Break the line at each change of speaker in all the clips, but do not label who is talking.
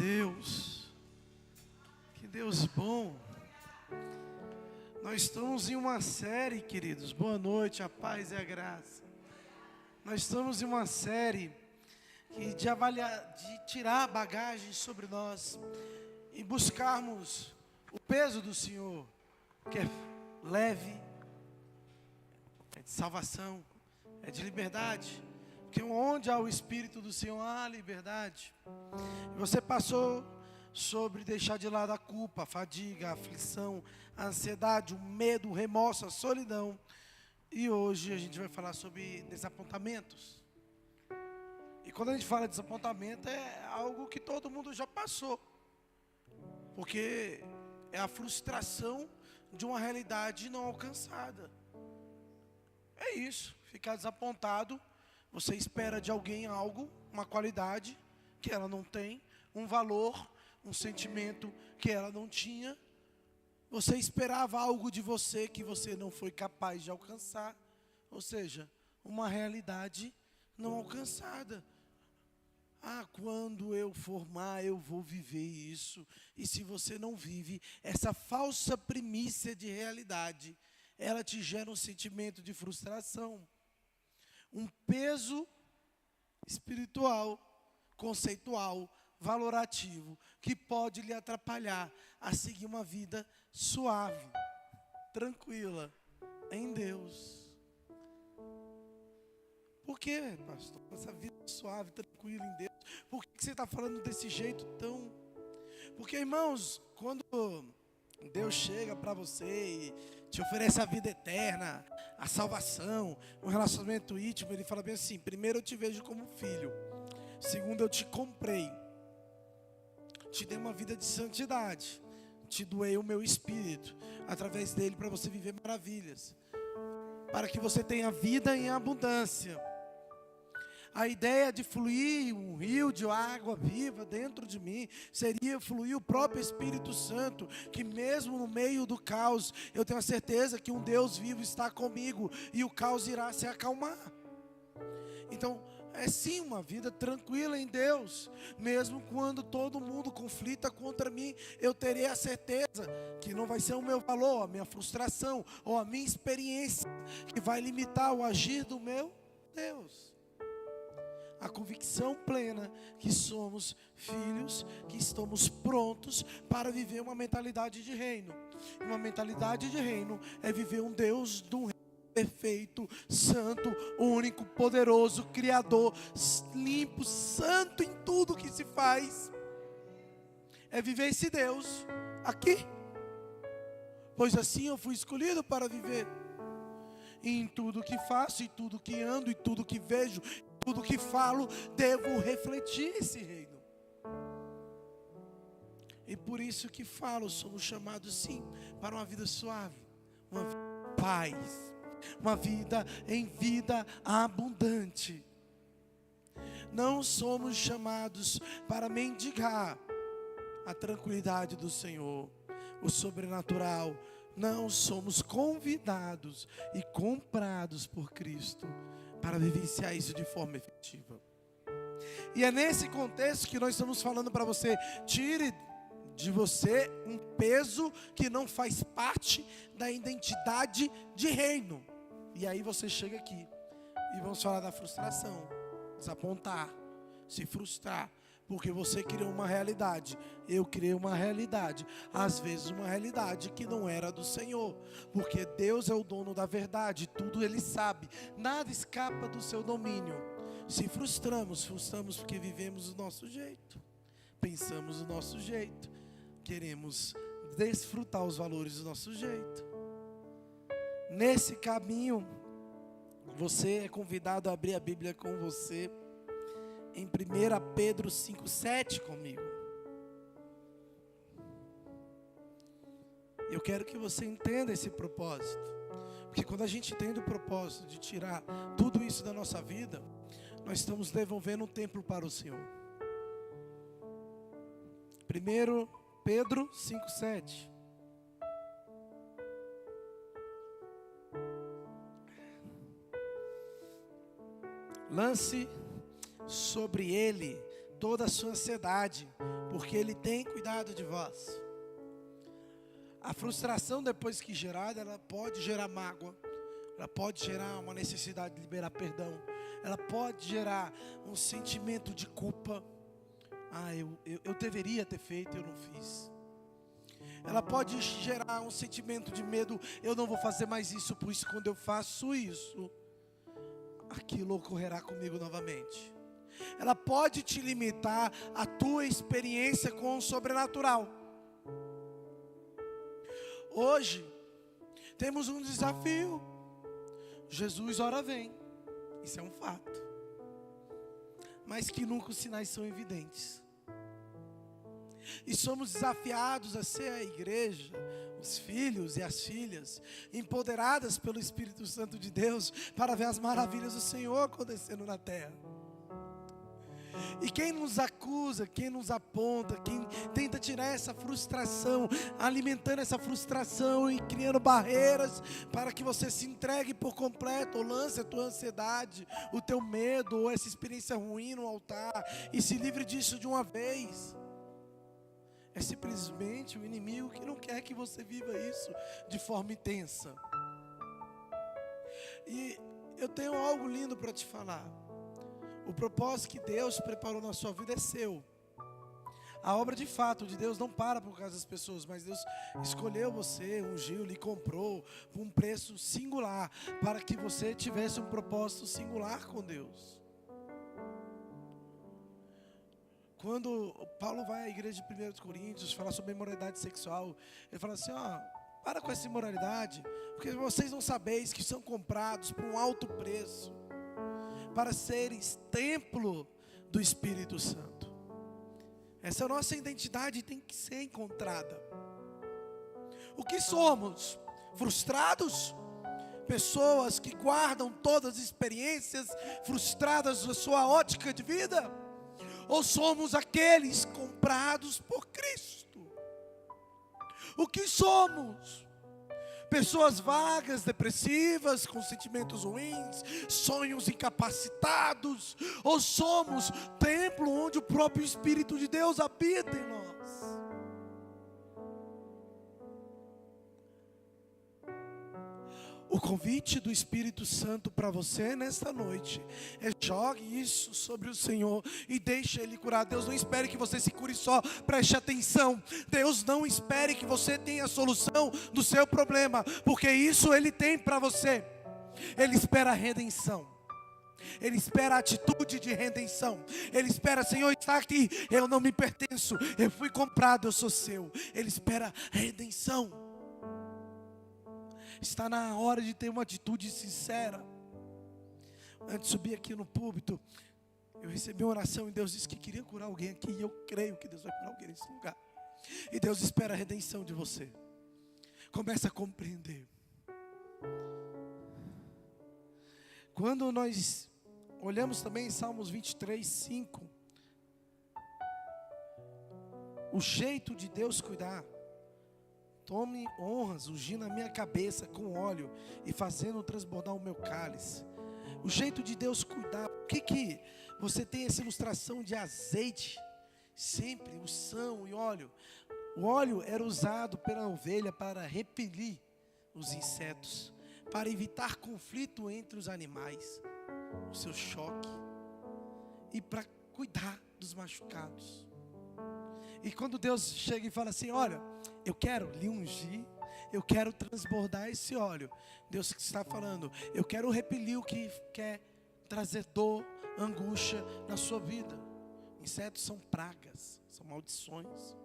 Deus, que Deus bom. Nós estamos em uma série, queridos, boa noite, a paz e a graça. Nós estamos em uma série de tirar a bagagem sobre nós e buscarmos o peso do Senhor, que é leve, é de salvação, é de liberdade. Porque onde há o Espírito do Senhor, há liberdade. E você passou sobre deixar de lado a culpa, a fadiga, a aflição, a ansiedade, o medo, o remorso, a solidão. E hoje a gente vai falar sobre desapontamentos. E quando a gente fala de desapontamento, é algo que todo mundo já passou. Porque é a frustração de uma realidade não alcançada. É isso, ficar desapontado. Você espera de alguém algo, uma qualidade que ela não tem, um valor, um sentimento que ela não tinha. Você esperava algo de você que você não foi capaz de alcançar. Ou seja, uma realidade não alcançada. Ah, quando eu formar, eu vou viver isso. E se você não vive, essa falsa primícia de realidade, ela te gera um sentimento de frustração. Um peso espiritual, conceitual, valorativo, que pode lhe atrapalhar a seguir uma vida suave, tranquila, em Deus. Por que, pastor? Essa vida suave, tranquila em Deus. Por que você está falando desse jeito tão... Porque, irmãos, quando Deus chega para você e te oferece a vida eterna, a salvação, um relacionamento íntimo, Ele fala bem assim: primeiro eu te vejo como filho, segundo eu te comprei, te dei uma vida de santidade, te doei o meu espírito, através dele para você viver maravilhas, para que você tenha vida em abundância. A ideia de fluir um rio de água viva dentro de mim seria fluir o próprio Espírito Santo, que mesmo no meio do caos, eu tenho a certeza que um Deus vivo está comigo e o caos irá se acalmar. Então, é sim uma vida tranquila em Deus. Mesmo quando todo mundo conflita contra mim, eu terei a certeza que não vai ser o meu valor, a minha frustração ou a minha experiência que vai limitar o agir do meu Deus. A convicção plena que somos filhos, que estamos prontos para viver uma mentalidade de reino. Uma mentalidade de reino é viver um Deus de um reino perfeito, santo, único, poderoso, criador, limpo, santo em tudo que se faz. É viver esse Deus aqui. Pois assim eu fui escolhido para viver. E em tudo que faço, em tudo que ando, em tudo que vejo, tudo que falo, devo refletir esse reino. E por isso que falo, somos chamados sim, para uma vida suave, uma vida em paz, uma vida em vida abundante. Não somos chamados para mendigar a tranquilidade do Senhor, o sobrenatural. Não, somos convidados e comprados por Cristo para vivenciar isso de forma efetiva. E é nesse contexto que nós estamos falando para você: tire de você um peso que não faz parte da identidade de reino. E aí você chega aqui e vamos falar da frustração, desapontar, se frustrar, porque você criou uma realidade, eu criei uma realidade, às vezes uma realidade que não era do Senhor, porque Deus é o dono da verdade, tudo Ele sabe, nada escapa do seu domínio. Se frustramos porque vivemos do nosso jeito, pensamos do nosso jeito, queremos desfrutar os valores do nosso jeito. Nesse caminho, você é convidado a abrir a Bíblia com você em 1 Pedro 5,7 comigo. Eu quero que você entenda esse propósito. Porque quando a gente entende o propósito de tirar tudo isso da nossa vida, nós estamos devolvendo um templo para o Senhor. 1 Pedro 5,7. Lance sobre ele toda a sua ansiedade, porque Ele tem cuidado de vós. A frustração, depois que gerada, ela pode gerar mágoa, ela pode gerar uma necessidade de liberar perdão, ela pode gerar um sentimento de culpa. Eu deveria ter feito, eu não fiz. Ela pode gerar um sentimento de medo, eu não vou fazer mais isso, por isso quando eu faço isso, aquilo ocorrerá comigo novamente. Ela pode te limitar a tua experiência com o sobrenatural. Hoje, temos um desafio. Jesus ora vem, isso é um fato. Mas que nunca os sinais são evidentes. E somos desafiados a ser a igreja, os filhos e as filhas, empoderadas pelo Espírito Santo de Deus, para ver as maravilhas do Senhor acontecendo na terra. E quem nos acusa, quem nos aponta, quem tenta tirar essa frustração, alimentando essa frustração e criando barreiras para que você se entregue por completo, ou lance a tua ansiedade, o teu medo, ou essa experiência ruim no altar, e se livre disso de uma vez. É simplesmente o inimigo que não quer que você viva isso de forma intensa. E eu tenho algo lindo para te falar. O propósito que Deus preparou na sua vida é seu. A obra de fato de Deus não para por causa das pessoas, mas Deus escolheu você, ungiu, lhe comprou por um preço singular, para que você tivesse um propósito singular com Deus. Quando Paulo vai à igreja de 1 Coríntios falar sobre imoralidade sexual, ele fala assim, para com essa imoralidade, porque vocês não sabeis que são comprados por um alto preço, para seres templo do Espírito Santo. Essa nossa identidade tem que ser encontrada. O que somos? Frustrados? Pessoas que guardam todas as experiências frustradas da sua ótica de vida? Ou somos aqueles comprados por Cristo? O que somos? Pessoas vagas, depressivas, com sentimentos ruins, sonhos incapacitados? Ou somos templo onde o próprio Espírito de Deus habita em nós? O convite do Espírito Santo para você nesta noite é: jogue isso sobre o Senhor e deixe Ele curar. Deus não espere que você se cure só, preste atenção. Deus não espere que você tenha a solução do seu problema, porque isso Ele tem para você. Ele espera a redenção. Ele espera a atitude de redenção. Ele espera: Senhor, está aqui, eu não me pertenço, eu fui comprado, eu sou seu. Ele espera a redenção. Está na hora de ter uma atitude sincera. Antes de subir aqui no púlpito, eu recebi uma oração e Deus disse que queria curar alguém aqui. E eu creio que Deus vai curar alguém nesse lugar. E Deus espera a redenção de você. Comece a compreender. Quando nós olhamos também em Salmos 23, 5, o jeito de Deus cuidar: tome honras, ungindo a minha cabeça com óleo e fazendo transbordar o meu cálice. O jeito de Deus cuidar. Por que você tem essa ilustração de azeite? Sempre unção e óleo. O óleo era usado pela ovelha para repelir os insetos, para evitar conflito entre os animais, o seu choque, e para cuidar dos machucados. E quando Deus chega e fala assim: olha, eu quero lhe ungir, eu quero transbordar esse óleo, Deus está falando: eu quero repelir o que quer trazer dor, angústia na sua vida. Insetos são pragas, são maldições.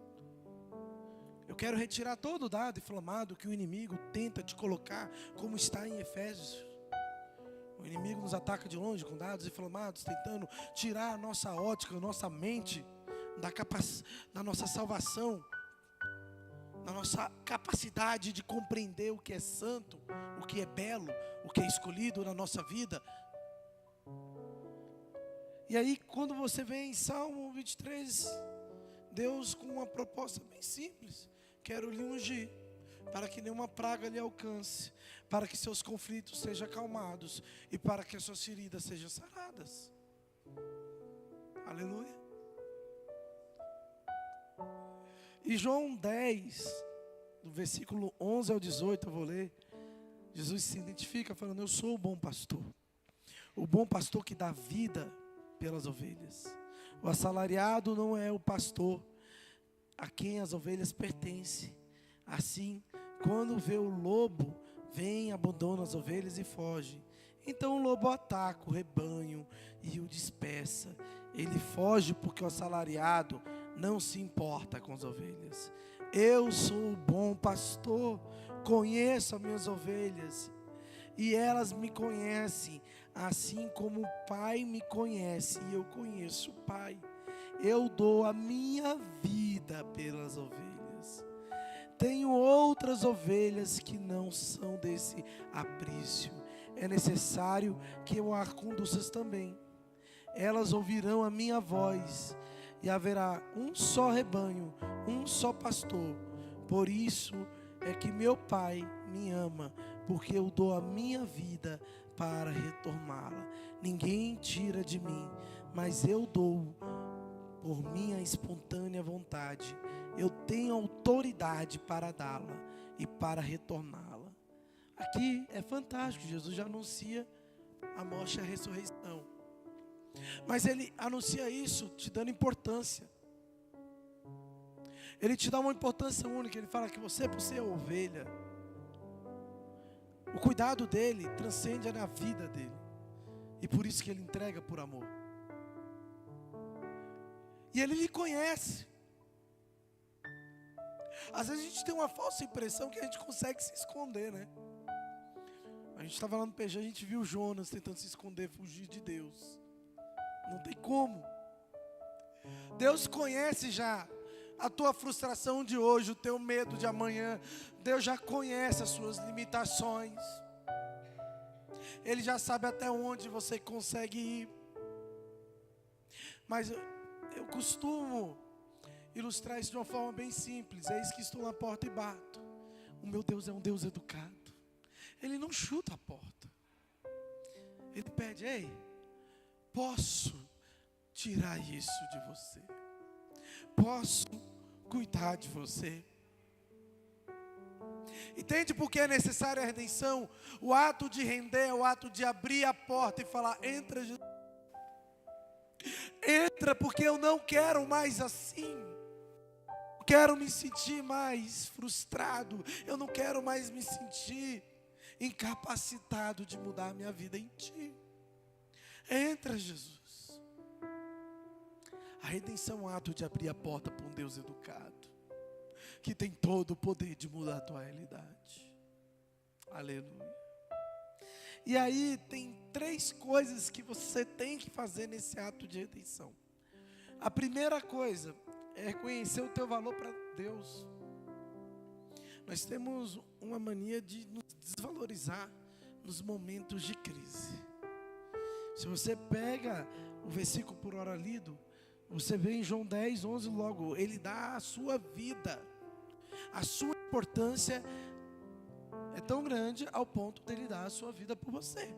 Eu quero retirar todo o dardo inflamado que o inimigo tenta te colocar, como está em Efésios. O inimigo nos ataca de longe com dardos inflamados, tentando tirar a nossa ótica, a nossa mente da nossa salvação, da nossa capacidade de compreender o que é santo, o que é belo, o que é escolhido na nossa vida. E aí, quando você vem em Salmo 23, Deus com uma proposta bem simples: quero lhe ungir, para que nenhuma praga lhe alcance, para que seus conflitos sejam acalmados e para que as suas feridas sejam saradas. Aleluia. E João 10, do versículo 11 ao 18, eu vou ler. Jesus se identifica falando: eu sou o bom pastor. O bom pastor que dá vida pelas ovelhas. O assalariado não é o pastor a quem as ovelhas pertencem. Assim, quando vê o lobo, vem, abandona as ovelhas e foge. Então o lobo ataca o rebanho e o dispersa. Ele foge porque o assalariado não se importa com as ovelhas. Eu sou o bom pastor, conheço as minhas ovelhas e elas me conhecem, assim como o Pai me conhece e eu conheço o Pai. Eu dou a minha vida pelas ovelhas. Tenho outras ovelhas que não são desse aprisco. É necessário que eu as conduza também. Elas ouvirão a minha voz, e haverá um só rebanho, um só pastor. Por isso é que meu Pai me ama, porque eu dou a minha vida para retomá-la. Ninguém tira de mim, mas eu dou por minha espontânea vontade. Eu tenho autoridade para dá-la e para retorná-la. Aqui é fantástico, Jesus já anuncia a morte e a ressurreição. Mas ele anuncia isso te dando importância. Ele te dá uma importância única. Ele fala que você, por ser ovelha, o cuidado dele transcende a vida dele. E por isso que ele entrega por amor. E ele lhe conhece. Às vezes a gente tem uma falsa impressão que a gente consegue se esconder, né? A gente estava lá no PG, a gente viu Jonas tentando se esconder, fugir de Deus. Não tem como. Deus conhece já a tua frustração de hoje, o teu medo de amanhã. Deus já conhece as suas limitações. Ele já sabe até onde você consegue ir. Mas eu costumo ilustrar isso de uma forma bem simples. Eis que estou na porta e bato. O meu Deus é um Deus educado. Ele não chuta a porta. Ele pede: ei, posso tirar isso de você? Posso cuidar de você? Entende por que é necessária a redenção? O ato de render é o ato de abrir a porta e falar: entra, Jesus. Entra, porque eu não quero mais assim. Eu quero me sentir mais frustrado. Eu não quero mais me sentir incapacitado de mudar a minha vida em Ti. Entra, Jesus. A redenção é um ato de abrir a porta para um Deus educado, que tem todo o poder de mudar a tua realidade. Aleluia. E aí tem 3 coisas que você tem que fazer nesse ato de redenção. A primeira coisa é reconhecer o teu valor para Deus. Nós temos uma mania de nos desvalorizar nos momentos de crise. Se você pega o versículo por hora lido, você vê em João 10, 11 logo, ele dá a sua vida. A sua importância é tão grande ao ponto dele dar a sua vida por você.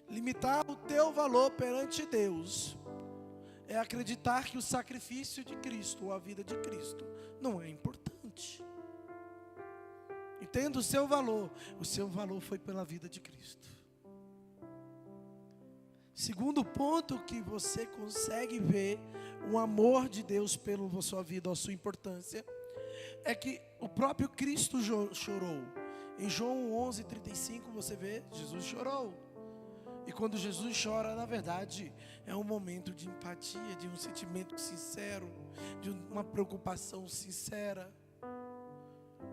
Limitar o teu valor perante Deus é acreditar que o sacrifício de Cristo, ou a vida de Cristo, não é importante. Entenda o seu valor. O seu valor foi pela vida de Cristo. Segundo ponto que você consegue ver o amor de Deus pela sua vida, a sua importância, é que o próprio Cristo chorou. Em João 11:35 você vê, Jesus chorou. E quando Jesus chora, na verdade, é um momento de empatia, de um sentimento sincero, de uma preocupação sincera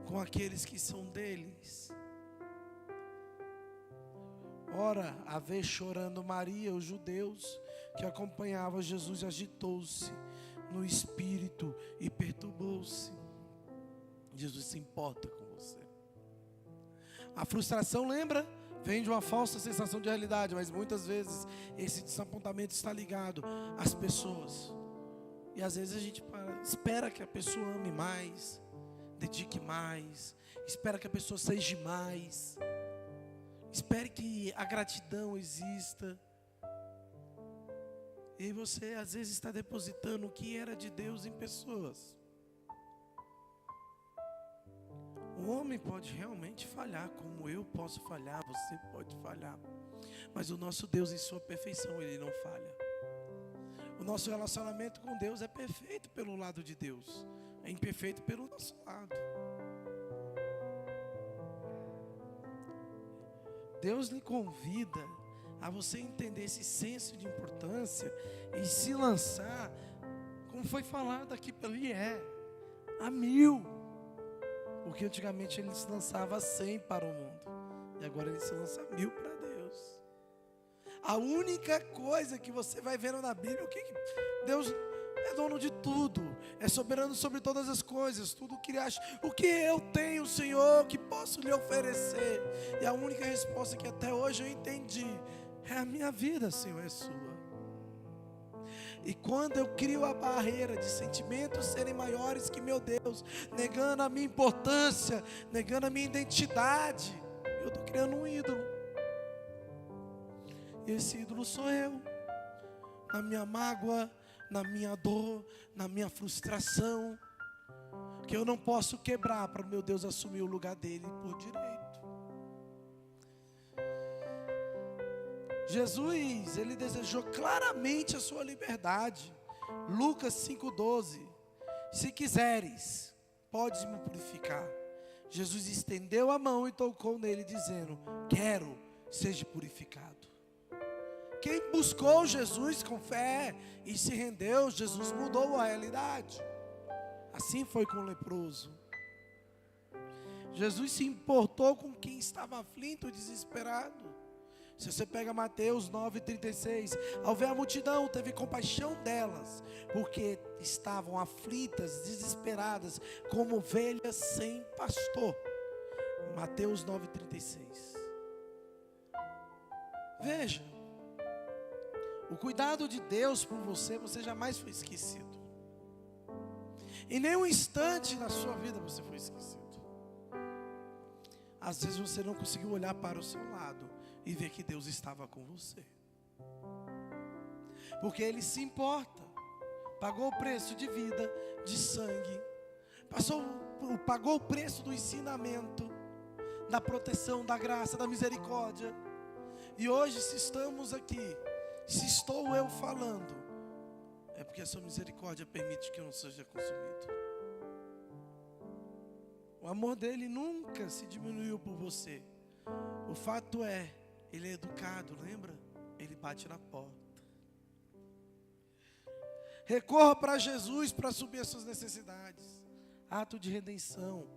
com aqueles que são deles. Ora, a ver chorando Maria, os judeus que acompanhavam Jesus, agitou-se no espírito e perturbou-se. Jesus se importa com você. A frustração, lembra? Vem de uma falsa sensação de realidade, mas muitas vezes esse desapontamento está ligado às pessoas. E às vezes a gente espera que a pessoa ame mais, dedique mais, espera que a pessoa seja mais, espere que a gratidão exista. E você às vezes está depositando o que era de Deus em pessoas. O homem pode realmente falhar, como eu posso falhar, você pode falhar. Mas o nosso Deus, em sua perfeição, Ele não falha. O nosso relacionamento com Deus é perfeito pelo lado de Deus, é imperfeito pelo nosso lado. Deus lhe convida a você entender esse senso de importância e se lançar, como foi falado aqui pelo IE, a 1000. Porque antigamente ele se lançava a 100 para o mundo, e agora ele se lança a 1000 para Deus. A única coisa que você vai vendo na Bíblia, Deus é dono de tudo, é soberano sobre todas as coisas, tudo que Ele acha. O que eu tenho, Senhor, que posso lhe oferecer? E a única resposta que até hoje eu entendi é: a minha vida, Senhor, é sua. E quando eu crio a barreira de sentimentos serem maiores que meu Deus, negando a minha importância, negando a minha identidade, eu estou criando um ídolo. E esse ídolo sou eu, na minha mágoa, na minha dor, na minha frustração, que eu não posso quebrar para o meu Deus assumir o lugar dele por direito. Jesus, ele desejou claramente a sua liberdade. Lucas 5,12: se quiseres, podes me purificar. Jesus estendeu a mão e tocou nele, dizendo: quero, seja purificado. Quem buscou Jesus com fé e se rendeu, Jesus mudou a realidade. Assim foi com o leproso. Jesus se importou com quem estava aflito, desesperado. Se você pega Mateus 9,36, ao ver a multidão, teve compaixão delas, porque estavam aflitas, desesperadas, como ovelhas sem pastor. Mateus 9,36. Veja, o cuidado de Deus por você, você jamais foi esquecido. Em nenhum instante na sua vida você foi esquecido. Às vezes você não conseguiu olhar para o seu lado e ver que Deus estava com você, porque Ele se importa. Pagou o preço de vida, de sangue, pagou o preço do ensinamento, da proteção, da graça, da misericórdia. E hoje, se estamos aqui, se estou eu falando, é porque a sua misericórdia permite que eu não seja consumido. O amor dele nunca se diminuiu por você. O fato é, ele é educado, lembra? Ele bate na porta. Recorra para Jesus para suprir as suas necessidades. Ato de redenção.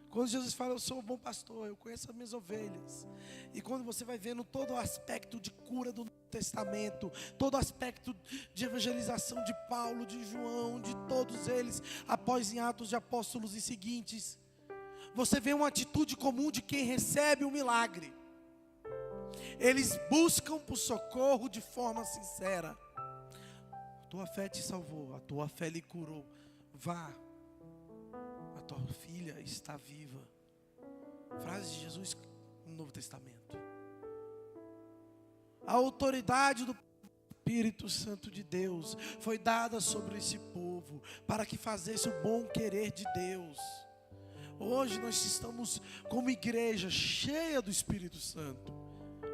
Quando Jesus fala: eu sou um bom pastor, eu conheço as minhas ovelhas. E quando você vai vendo todo o aspecto de cura do Novo Testamento, todo o aspecto de evangelização de Paulo, de João, de todos eles, após em Atos de Apóstolos e seguintes, você vê uma atitude comum de quem recebe o milagre. Eles buscam por socorro de forma sincera. A tua fé te salvou, a tua fé lhe curou. Vá, a tua filha está viva. Frase de Jesus no Novo Testamento. A autoridade do Espírito Santo de Deus foi dada sobre esse povo, para que fizesse o bom querer de Deus. Hoje nós estamos como igreja cheia do Espírito Santo,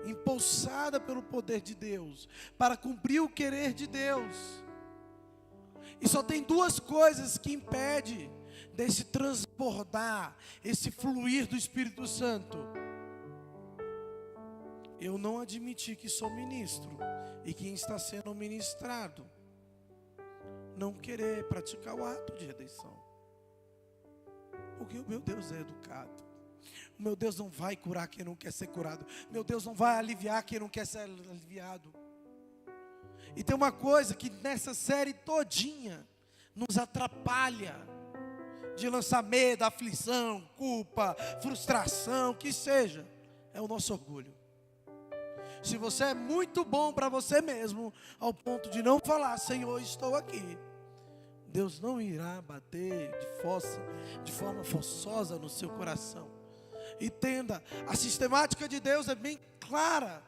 impulsada pelo poder de Deus, para cumprir o querer de Deus. E só tem duas coisas que impedem desse transbordar, esse fluir do Espírito Santo: eu não admitir que sou ministro e quem está sendo ministrado não querer praticar o ato de redenção. Porque o meu Deus é educado. O meu Deus não vai curar quem não quer ser curado. Meu Deus não vai aliviar quem não quer ser aliviado. E tem uma coisa que nessa série todinha nos atrapalha de lançar medo, aflição, culpa, frustração, que seja, é o nosso orgulho. Se você é muito bom para você mesmo, ao ponto de não falar: Senhor, estou aqui, Deus não irá bater de forma forçosa no seu coração. Entenda, a sistemática de Deus é bem clara.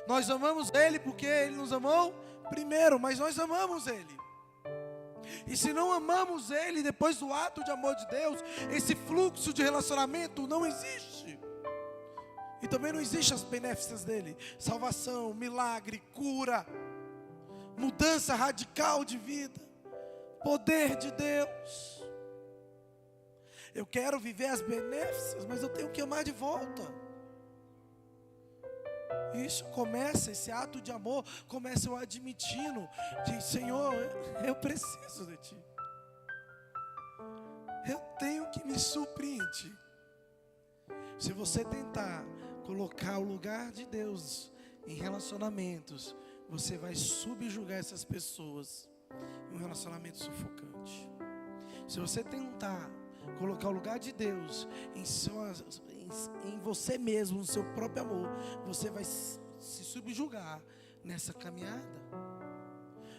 Nós amamos Ele porque Ele nos amou primeiro, mas nós amamos Ele. E se não amamos Ele depois do ato de amor de Deus, esse fluxo de relacionamento não existe. E também não existem as benéficas dele: salvação, milagre, cura, mudança radical de vida, poder de Deus. Eu quero viver as benéficas, mas eu tenho que amar de volta. Isso começa, esse ato de amor começa eu admitindo que, Senhor, eu preciso de Ti. Eu tenho que me suprir em Ti. Se você tentar colocar o lugar de Deus em relacionamentos, você vai subjugar essas pessoas em um relacionamento sufocante. Se você tentar colocar o lugar de Deus em você mesmo, no seu próprio amor, você vai se subjugar nessa caminhada.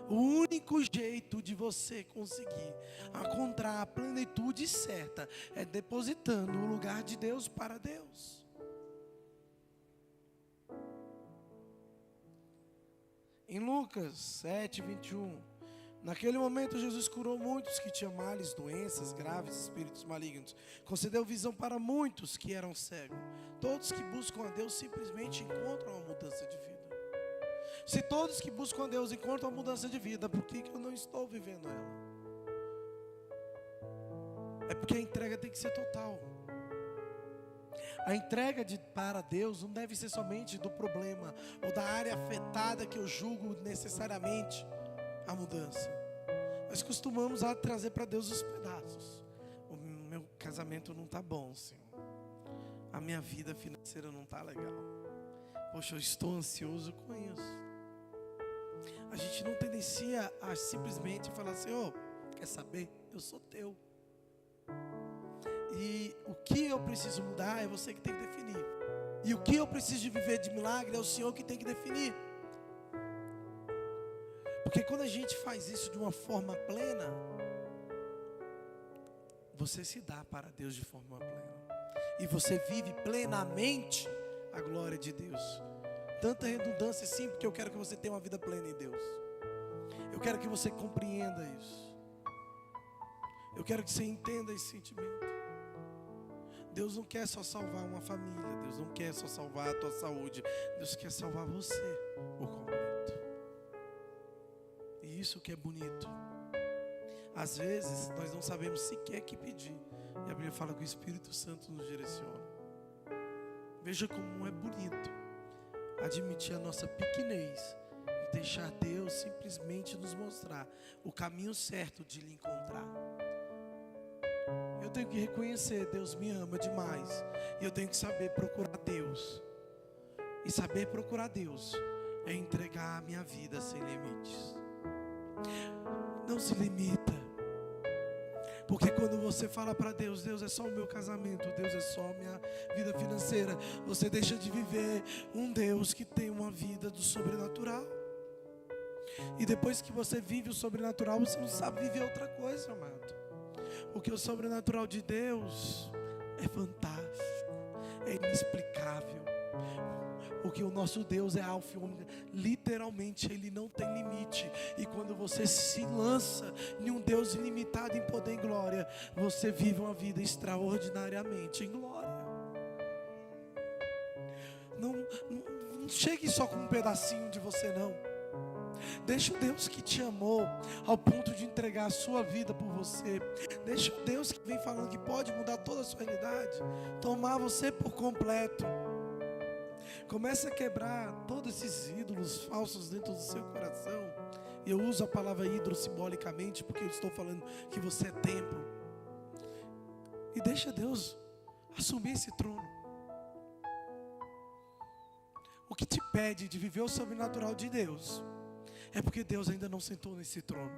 O único jeito de você conseguir encontrar a plenitude certa é depositando o lugar de Deus para Deus. Em Lucas 7, 21, naquele momento Jesus curou muitos que tinham males, doenças graves, espíritos malignos. Concedeu visão para muitos que eram cegos. Todos que buscam a Deus simplesmente encontram uma mudança de vida. Se todos que buscam a Deus encontram uma mudança de vida, por que eu não estou vivendo ela? É porque a entrega tem que ser total. A entrega para Deus não deve ser somente do problema ou da área afetada que eu julgo necessariamente a mudança. Nós costumamos trazer para Deus os pedaços. O meu casamento não está bom, Senhor. A minha vida financeira não está legal. Poxa, eu estou ansioso com isso. A gente não tendencia a simplesmente falar: Senhor, quer saber? Eu sou teu. E o que eu preciso mudar é você que tem que definir. E o que eu preciso de viver de milagre é o Senhor que tem que definir. Porque quando a gente faz isso de uma forma plena, você se dá para Deus de forma plena. E você vive plenamente a glória de Deus. Tanta redundância, sim, porque eu quero que você tenha uma vida plena em Deus. Eu quero que você compreenda isso. Eu quero que você entenda esse sentimento. Deus não quer só salvar uma família. Deus não quer só salvar a tua saúde. Deus quer salvar você por completo. E isso que é bonito. Às vezes nós não sabemos sequer o que pedir. E a Bíblia fala que o Espírito Santo nos direciona. Veja como é bonito admitir a nossa pequenez e deixar Deus simplesmente nos mostrar o caminho certo de lhe encontrar. Eu tenho que reconhecer: Deus me ama demais. E eu tenho que saber procurar Deus. E saber procurar Deus é entregar a minha vida sem limites. Não se limita. Porque quando você fala para Deus: Deus é só o meu casamento, Deus é só a minha vida financeira, você deixa de viver um Deus que tem uma vida do sobrenatural. E depois que você vive o sobrenatural, você não sabe viver outra coisa, amado. Porque o sobrenatural de Deus é fantástico, é inexplicável. Porque o nosso Deus é alfa e ômega. Literalmente Ele não tem limite. E quando você se lança em um Deus ilimitado em poder e glória, você vive uma vida extraordinariamente em glória. Não chegue só com um pedacinho de você, não. Deixa o Deus que te amou ao ponto de entregar a sua vida por você. Deixa o Deus que vem falando que pode mudar toda a sua realidade tomar você por completo. Comece a quebrar todos esses ídolos falsos dentro do seu coração. E eu uso a palavra ídolo simbolicamente porque eu estou falando que você é templo. E deixa Deus assumir esse trono. O que te pede de viver o sobrenatural de Deus é porque Deus ainda não sentou nesse trono.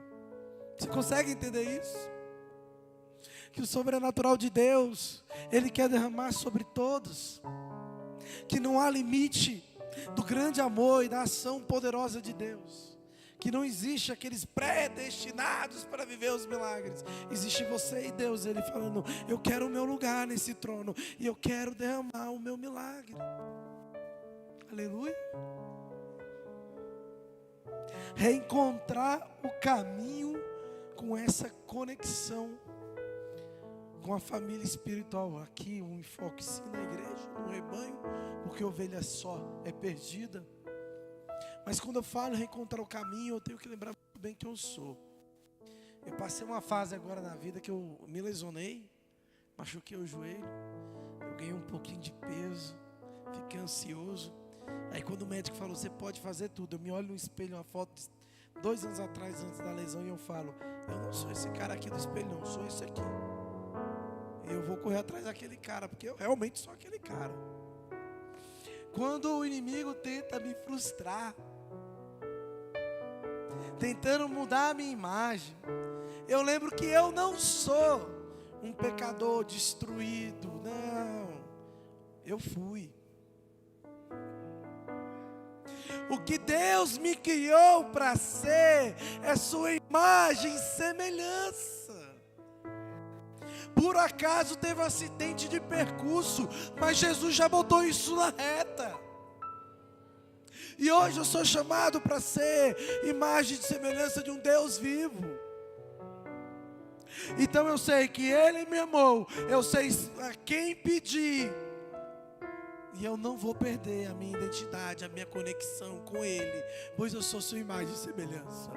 Você consegue entender isso? Que o sobrenatural de Deus, Ele quer derramar sobre todos. Que não há limite do grande amor e da ação poderosa de Deus. Que não existe aqueles predestinados para viver os milagres. Existe você e Deus, Ele falando: eu quero o meu lugar nesse trono. E eu quero derramar o meu milagre. Aleluia. Reencontrar o caminho com essa conexão com a família espiritual. Aqui um enfoque sim na igreja, no rebanho, porque ovelha só é perdida. Mas quando eu falo reencontrar o caminho, eu tenho que lembrar muito bem quem eu sou. Eu passei uma fase agora na vida que eu me lesionei, machuquei o joelho, eu ganhei um pouquinho de peso, fiquei ansioso. Aí quando o médico falou, você pode fazer tudo, eu me olho no espelho, uma foto de 2 anos atrás, antes da lesão, e eu falo, eu não sou esse cara aqui do espelho não, eu sou esse aqui. E eu vou correr atrás daquele cara, porque eu realmente sou aquele cara. Quando o inimigo tenta me frustrar, tentando mudar a minha imagem, eu lembro que eu não sou um pecador destruído, não, eu fui. O que Deus me criou para ser é sua imagem e semelhança. Por acaso teve um acidente de percurso, mas Jesus já botou isso na reta. E hoje eu sou chamado para ser imagem e semelhança de um Deus vivo. Então eu sei que Ele me amou, eu sei a quem pedir. E eu não vou perder a minha identidade, a minha conexão com Ele, pois eu sou sua imagem e semelhança.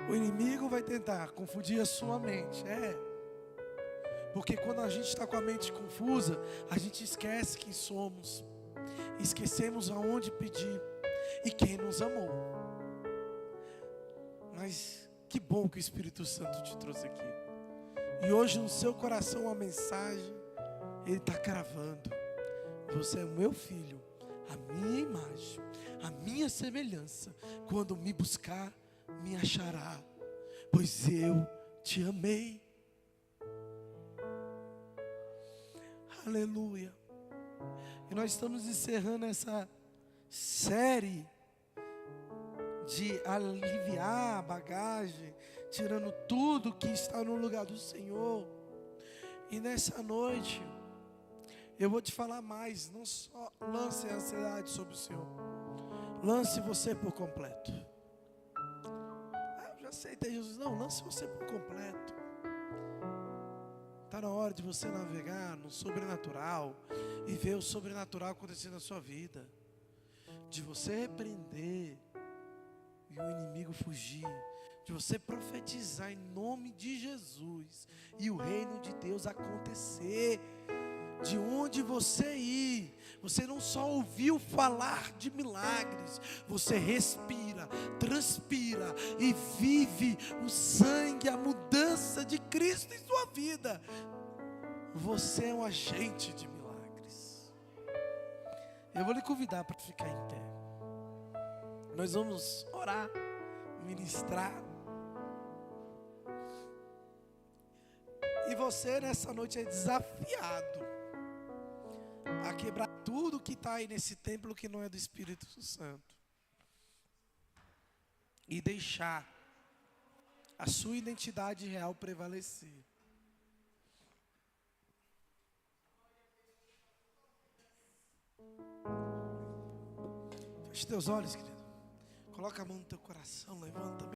O inimigo vai tentar confundir a sua mente, porque quando a gente está com a mente confusa, a gente esquece quem somos, esquecemos aonde pedir e quem nos amou. Mas que bom que o Espírito Santo te trouxe aqui. E hoje no seu coração uma mensagem, Ele está cravando: você é o meu filho, a minha imagem, a minha semelhança. Quando me buscar, me achará, pois eu te amei. Aleluia. E nós estamos encerrando essa série de aliviar a bagagem, tirando tudo que está no lugar do Senhor. E nessa noite eu vou te falar mais. Não só lance a ansiedade sobre o Senhor, lance você por completo. Eu já aceitei Jesus. Não, lance você por completo. Está na hora de você navegar no sobrenatural e ver o sobrenatural acontecendo na sua vida. De você repreender e o inimigo fugir. De você profetizar em nome de Jesus e o reino de Deus acontecer. De onde você ir, você não só ouviu falar de milagres, você respira, transpira e vive o sangue, a mudança de Cristo em sua vida. Você é um agente de milagres. Eu vou lhe convidar para ficar em pé. Nós vamos orar, ministrar. E você nessa noite é desafiado a quebrar tudo que está aí nesse templo que não é do Espírito Santo. E deixar a sua identidade real prevalecer. Feche teus olhos, querido. Coloca a mão no teu coração, levanta bem.